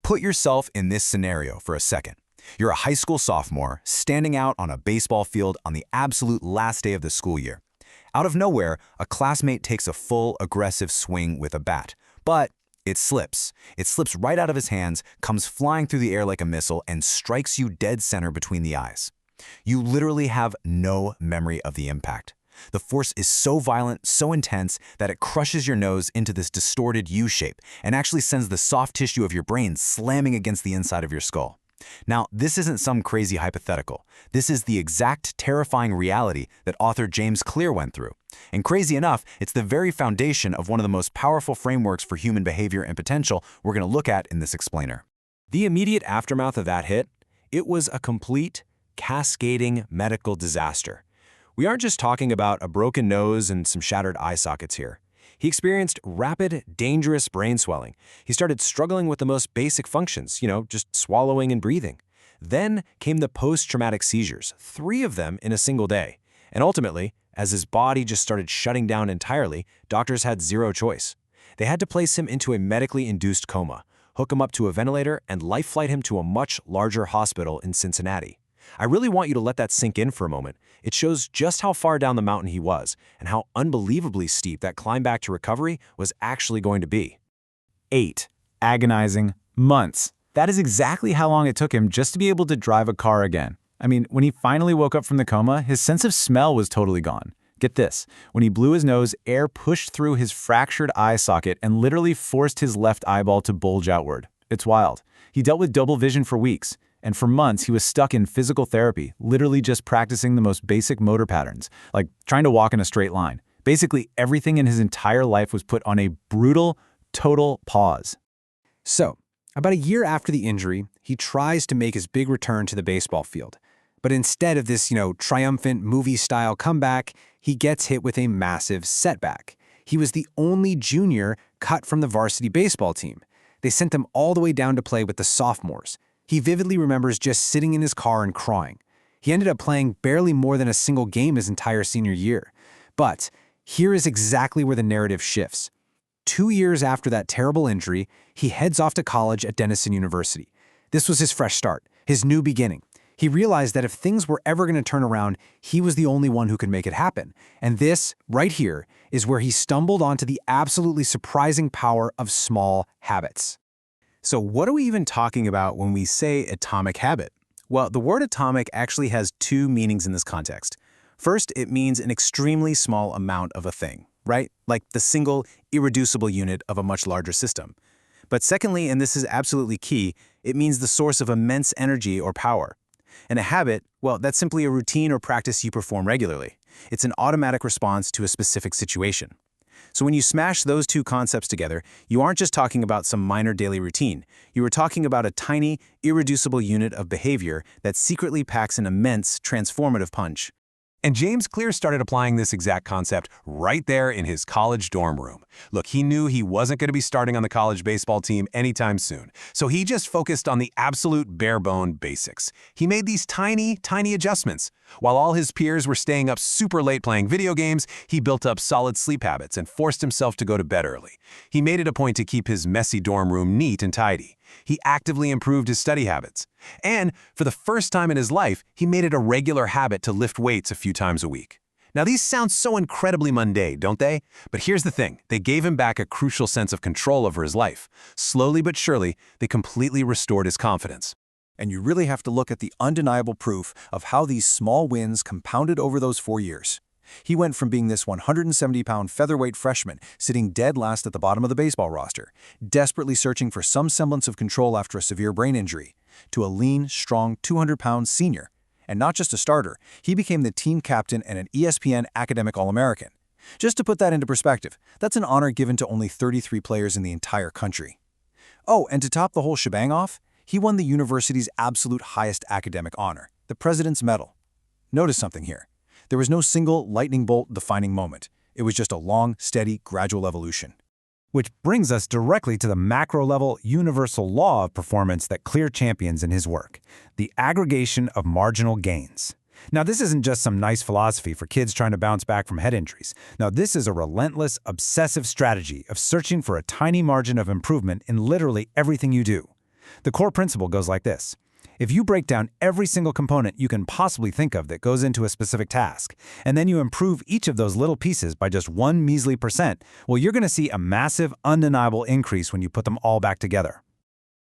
Put yourself in this scenario for a second. You're a high school sophomore, standing out on a baseball field on the absolute last day of the school year. Out of nowhere, a classmate takes a full, aggressive swing with a bat. But it slips. It slips right out of his hands, comes flying through the air like a missile, and strikes you dead center between the eyes. You literally have no memory of the impact. The force is so violent, so intense, that it crushes your nose into this distorted U shape and actually sends the soft tissue of your brain slamming against the inside of your skull. Now, this isn't some crazy hypothetical. This is the exact terrifying reality that author James Clear went through. And crazy enough, it's the very foundation of one of the most powerful frameworks for human behavior and potential we're going to look at in this explainer. The immediate aftermath of that hit, it was a complete, cascading medical disaster. We aren't just talking about a broken nose and some shattered eye sockets here. He experienced rapid, dangerous brain swelling. He started struggling with the most basic functions, just swallowing and breathing. Then came the post-traumatic seizures, 3 of them in a single day. And ultimately, as his body just started shutting down entirely, doctors had zero choice. They had to place him into a medically induced coma, hook him up to a ventilator, and life flight him to a much larger hospital in Cincinnati. I really want you to let that sink in for a moment. It shows just how far down the mountain he was and how unbelievably steep that climb back to recovery was actually going to be. 8 agonizing months. That is exactly how long it took him just to be able to drive a car again. I mean, when he finally woke up from the coma, his sense of smell was totally gone. Get this, when he blew his nose, air pushed through his fractured eye socket and literally forced his left eyeball to bulge outward. It's wild. He dealt with double vision for weeks. And for months, he was stuck in physical therapy, literally just practicing the most basic motor patterns, like trying to walk in a straight line. Basically, everything in his entire life was put on a brutal, total pause. So, about a year after the injury, he tries to make his big return to the baseball field. But instead of this, triumphant movie-style comeback, he gets hit with a massive setback. He was the only junior cut from the varsity baseball team. They sent him all the way down to play with the sophomores. He vividly remembers just sitting in his car and crying. He ended up playing barely more than a single game his entire senior year. But here is exactly where the narrative shifts. 2 years after that terrible injury, he heads off to college at Denison University. This was his fresh start, his new beginning. He realized that if things were ever going to turn around, he was the only one who could make it happen. And this, right here, is where he stumbled onto the absolutely surprising power of small habits. So what are we even talking about when we say atomic habit? Well, the word atomic actually has 2 meanings in this context. First, it means an extremely small amount of a thing, right? Like the single irreducible unit of a much larger system. But secondly, and this is absolutely key, it means the source of immense energy or power. And a habit, well, that's simply a routine or practice you perform regularly. It's an automatic response to a specific situation. So when you smash those 2 concepts together, you aren't just talking about some minor daily routine. You are talking about a tiny, irreducible unit of behavior that secretly packs an immense, transformative punch. And James Clear started applying this exact concept right there in his college dorm room. Look, he knew he wasn't going to be starting on the college baseball team anytime soon, so he just focused on the absolute bare-bone basics. He made these tiny, tiny adjustments. While all his peers were staying up super late playing video games, he built up solid sleep habits and forced himself to go to bed early. He made it a point to keep his messy dorm room neat and tidy. He actively improved his study habits. And for the first time in his life, he made it a regular habit to lift weights a few times a week. Now, these sound so incredibly mundane, don't they? But here's the thing. They gave him back a crucial sense of control over his life. Slowly but surely, they completely restored his confidence. And you really have to look at the undeniable proof of how these small wins compounded over those 4 years. He went from being this 170-pound featherweight freshman sitting dead last at the bottom of the baseball roster, desperately searching for some semblance of control after a severe brain injury, to a lean, strong 200-pound senior. And not just a starter, he became the team captain and an ESPN Academic All-American. Just to put that into perspective, that's an honor given to only 33 players in the entire country. Oh, and to top the whole shebang off, he won the university's absolute highest academic honor, the President's Medal. Notice something here. There was no single lightning bolt defining moment. It was just a long, steady, gradual evolution. Which brings us directly to the macro-level universal law of performance that Clear champions in his work, the aggregation of marginal gains. Now, this isn't just some nice philosophy for kids trying to bounce back from head injuries. Now, this is a relentless, obsessive strategy of searching for a tiny margin of improvement in literally everything you do. The core principle goes like this. If you break down every single component you can possibly think of that goes into a specific task, and then you improve each of those little pieces by just 1 measly percent, well, you're going to see a massive, undeniable increase when you put them all back together.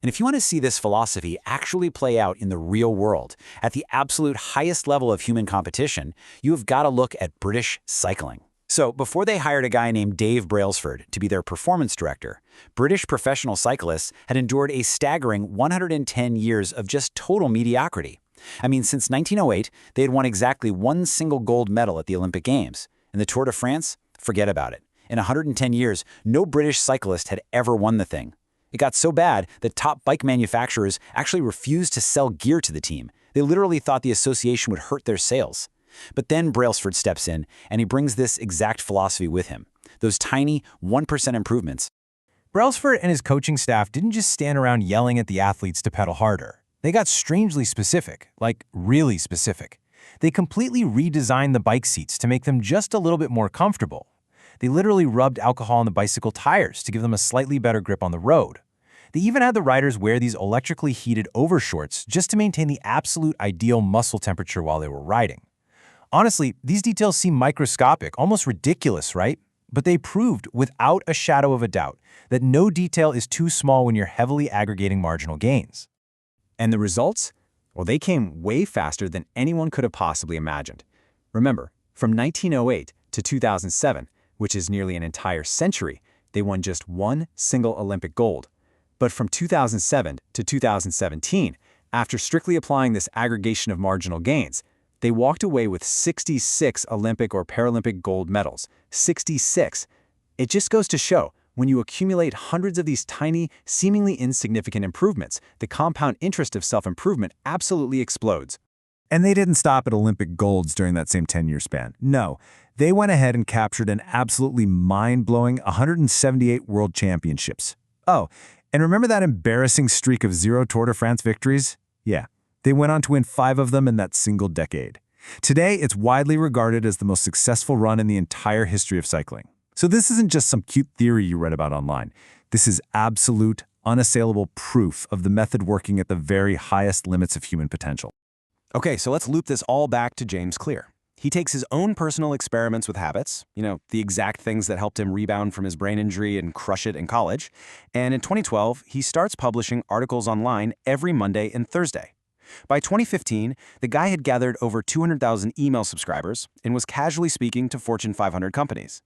And if you want to see this philosophy actually play out in the real world, at the absolute highest level of human competition, you have got to look at British cycling. So before they hired a guy named Dave Brailsford to be their performance director, British professional cyclists had endured a staggering 110 years of just total mediocrity. I mean, since 1908, they had won exactly one single gold medal at the Olympic Games. In the Tour de France, forget about it. In 110 years, no British cyclist had ever won the thing. It got so bad that top bike manufacturers actually refused to sell gear to the team. They literally thought the association would hurt their sales. But then Brailsford steps in, and he brings this exact philosophy with him. Those tiny 1% improvements. Brailsford and his coaching staff didn't just stand around yelling at the athletes to pedal harder. They got strangely specific, like really specific. They completely redesigned the bike seats to make them just a little bit more comfortable. They literally rubbed alcohol on the bicycle tires to give them a slightly better grip on the road. They even had the riders wear these electrically heated overshorts just to maintain the absolute ideal muscle temperature while they were riding. Honestly, these details seem microscopic, almost ridiculous, right? But they proved without a shadow of a doubt that no detail is too small when you're heavily aggregating marginal gains. And the results? Well, they came way faster than anyone could have possibly imagined. Remember, from 1908 to 2007, which is nearly an entire century, they won just one single Olympic gold. But from 2007 to 2017, after strictly applying this aggregation of marginal gains, they walked away with 66 Olympic or Paralympic gold medals. 66. It just goes to show, when you accumulate hundreds of these tiny, seemingly insignificant improvements, the compound interest of self-improvement absolutely explodes. And they didn't stop at Olympic golds during that same 10-year span. No, they went ahead and captured an absolutely mind-blowing 178 world championships. Oh, and remember that embarrassing streak of 0 Tour de France victories? Yeah, they went on to win 5 of them in that single decade. Today, it's widely regarded as the most successful run in the entire history of cycling. So this isn't just some cute theory you read about online. This is absolute, unassailable proof of the method working at the very highest limits of human potential. Okay, so let's loop this all back to James Clear. He takes his own personal experiments with habits, the exact things that helped him rebound from his brain injury and crush it in college, and in 2012, he starts publishing articles online every Monday and Thursday. By 2015, the guy had gathered over 200,000 email subscribers and was casually speaking to Fortune 500 companies.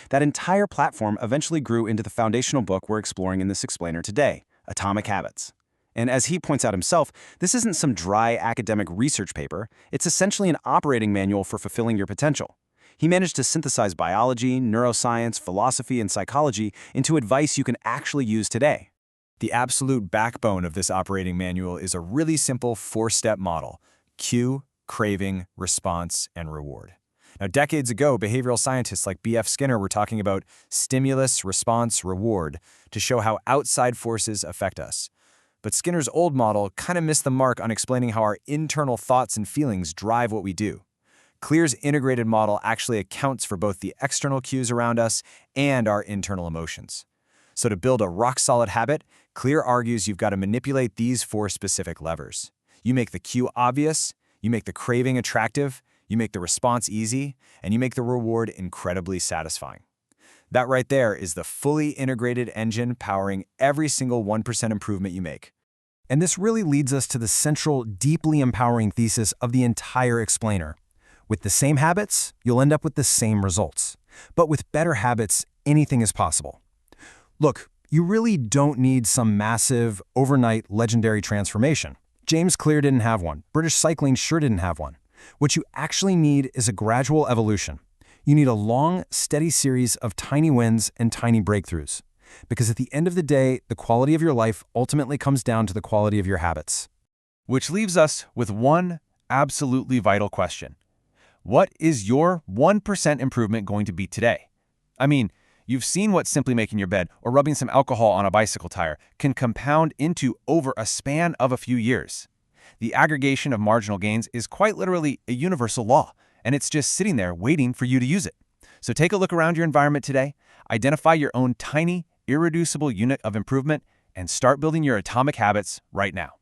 That entire platform eventually grew into the foundational book we're exploring in this explainer today, Atomic Habits. And as he points out himself, this isn't some dry academic research paper. It's essentially an operating manual for fulfilling your potential. He managed to synthesize biology, neuroscience, philosophy, and psychology into advice you can actually use today. The absolute backbone of this operating manual is a really simple 4-step model: cue, craving, response, and reward. Now, decades ago, behavioral scientists like B.F. Skinner were talking about stimulus, response, reward to show how outside forces affect us. But Skinner's old model kind of missed the mark on explaining how our internal thoughts and feelings drive what we do. Clear's integrated model actually accounts for both the external cues around us and our internal emotions. So to build a rock-solid habit, Clear argues you've got to manipulate these 4 specific levers. You make the cue obvious, you make the craving attractive, you make the response easy, and you make the reward incredibly satisfying. That right there is the fully integrated engine powering every single 1% improvement you make. And this really leads us to the central, deeply empowering thesis of the entire explainer. With the same habits, you'll end up with the same results. But with better habits, anything is possible. Look, you really don't need some massive, overnight, legendary transformation. James Clear didn't have one. British cycling sure didn't have one. What you actually need is a gradual evolution. You need a long, steady series of tiny wins and tiny breakthroughs. Because at the end of the day, the quality of your life ultimately comes down to the quality of your habits. Which leaves us with one absolutely vital question. What is your 1% improvement going to be today? I mean, you've seen what simply making your bed or rubbing some alcohol on a bicycle tire can compound into over a span of a few years. The aggregation of marginal gains is quite literally a universal law, and it's just sitting there waiting for you to use it. So take a look around your environment today, identify your own tiny, irreducible unit of improvement, and start building your atomic habits right now.